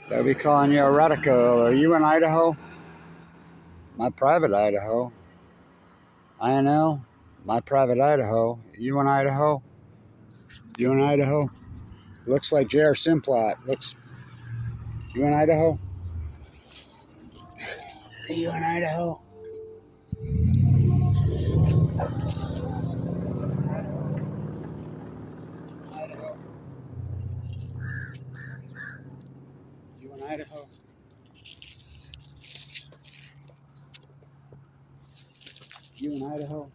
They'll be calling you a radical. Are you in Idaho? My private Idaho. INL? My private Idaho. You in Idaho? You in Idaho? Looks like J.R. Simplot. Looks. You in Idaho? Are you in Idaho? Idaho. You in Idaho? You in Idaho?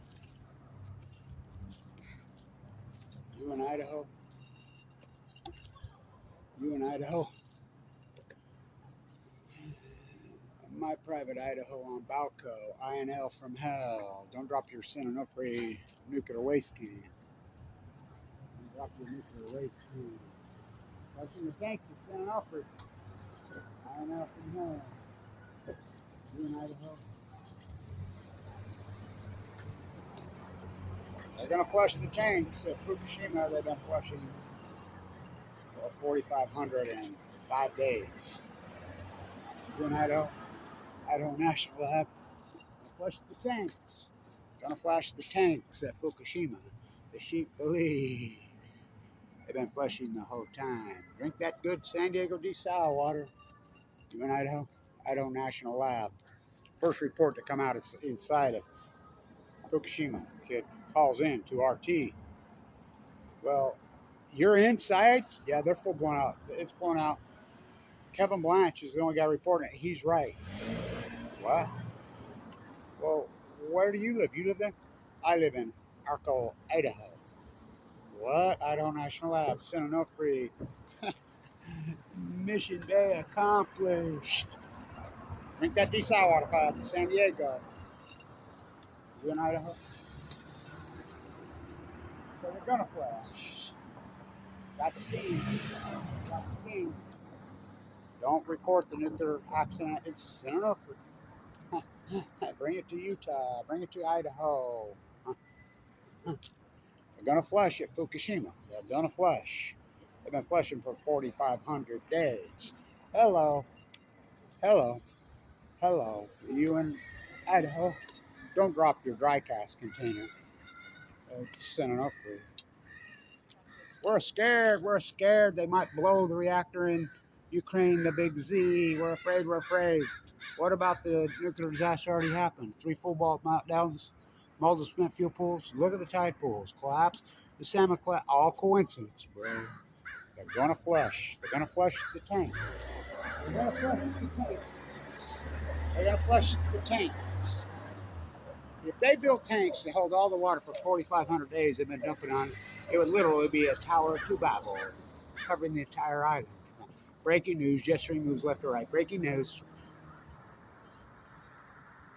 You in Idaho? You in Idaho? My private Idaho on Balco. INL from hell. Don't drop your Sinonofre nuclear waste can. Don't drop your nuclear waste can. Watching the tanks of Sinonofre. INL from hell. You in Idaho? They're going to flush the tanks at Fukushima. They've been flushing 4,500 in 5 days. You in Idaho? Idaho National Lab. Flush the tanks. Gonna flush the tanks at Fukushima. The sheep believe. They've been flushing the whole time. Drink that good San Diego desal water. You in Idaho? Idaho National Lab. First report to come out inside of Fukushima. Kid calls in to RT. Well, you're inside? Yeah, they're full blown out. It's blown out. Kevin Blanch is the only guy reporting it. He's right. What? Well, where do you live? You live there? I live in Arco, Idaho. What? Idaho National Lab. Sinonofre. Mission day accomplished. Drink that desal water pipe in San Diego. You in Idaho? So we're gonna flash. Got the team. Got the team. Don't report the nuclear accident. It's Sinonofre. Bring it to Utah. Bring it to Idaho. They're gonna flush at Fukushima. They're gonna flush. They've been flushing for 4,500 days. Hello. Hello. Hello. Are you in Idaho? Don't drop your dry cast container. It's sending enough for you. We're scared. We're scared. They might blow the reactor in Ukraine, the big Z. We're afraid. We're afraid. What about the nuclear disaster already happened? 3 full ball meltdowns, multiple spent fuel pools. Look at the tide pools. Collapse. The salmon collapse. All coincidence, bro. They're going to flush. They're going to flush the tank. They're going to flush the tanks. They're going to flush the tanks. If they built tanks to hold all the water for 4,500 days they've been dumping on it, would literally be a Tower to Babel, covering the entire island. Breaking news, jet stream moves left or right. Breaking news.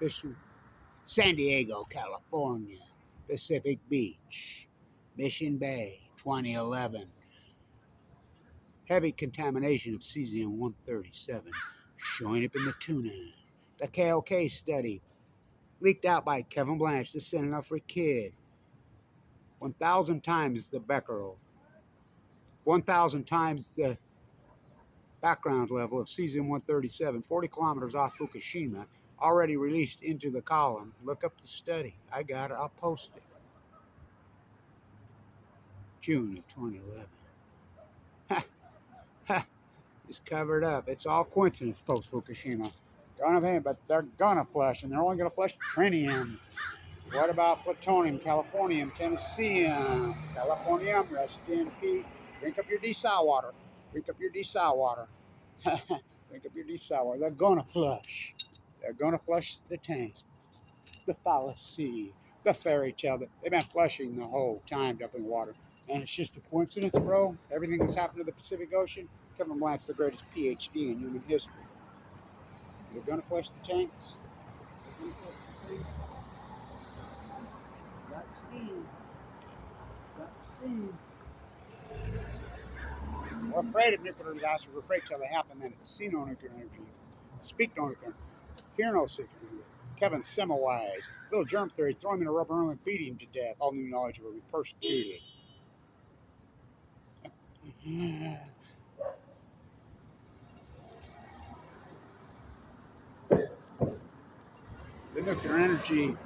This from San Diego, California. Pacific Beach. Mission Bay, 2011. Heavy contamination of cesium-137 showing up in the tuna. The KLK study leaked out by Kevin Blanch. This isn't enough for a kid. 1,000 times the becquerel. 1,000 times the background level of cesium-137. 40 kilometers off Fukushima. Already released into the column. Look up the study. I got it. I'll post it. June of 2011. It's covered up. It's all coincidence post Fukushima. Gonna pay, but they're gonna flush, and they're only gonna flush trinium. What about plutonium, californium, tennessee, californium? Rest in peace. Drink up your desal water. Drink up your desal water. Drink up your desal water. They're gonna flush. They're gonna flush the tank. The fallacy. The fairy tale. They've been flushing the whole time, dumping water. And it's just a coincidence, bro. Everything that's happened to the Pacific Ocean. Kevin Blanch's the greatest PhD in human history. They're gonna flush the tanks. Got steam. Got steam. We're afraid of nuclear disasters. We're afraid till they happen. Then see no nuclear energy, speak no nuclear, hear no nuclear. Kevin Semmelweis, little germ theory, throw him in a rubber room and beat him to death. All new knowledge will be persecuted. nuclear energy.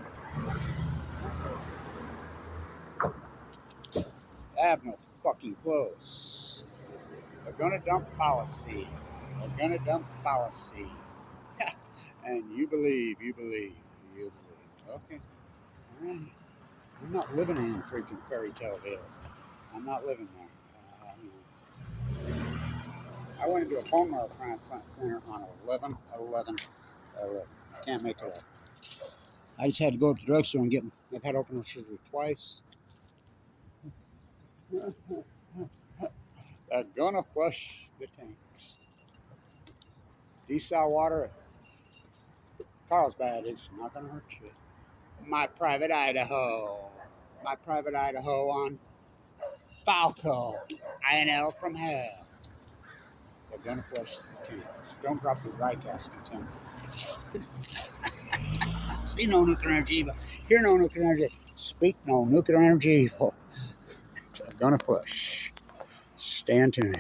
I have no fucking clothes. They're gonna dump fallacy. They're gonna dump fallacy. And you believe. Okay. All right. I'm not living in freaking fairy tale ville. I'm not living there. I went into a bone marrow transplant center on 11/11/11. Can't make it up. I just had to go to the drugstore and get them. I've had open heart surgery twice. They're gonna flush the tanks. Desal water at Carlsbad is not gonna hurt you. My private Idaho. My private Idaho on Falco. INL from hell. They're gonna flush the tanks. Don't drop the dry cask container. See no nuclear energy evil. Hear no nuclear energy. Speak no nuclear energy evil. They're gonna flush. Stay tuned.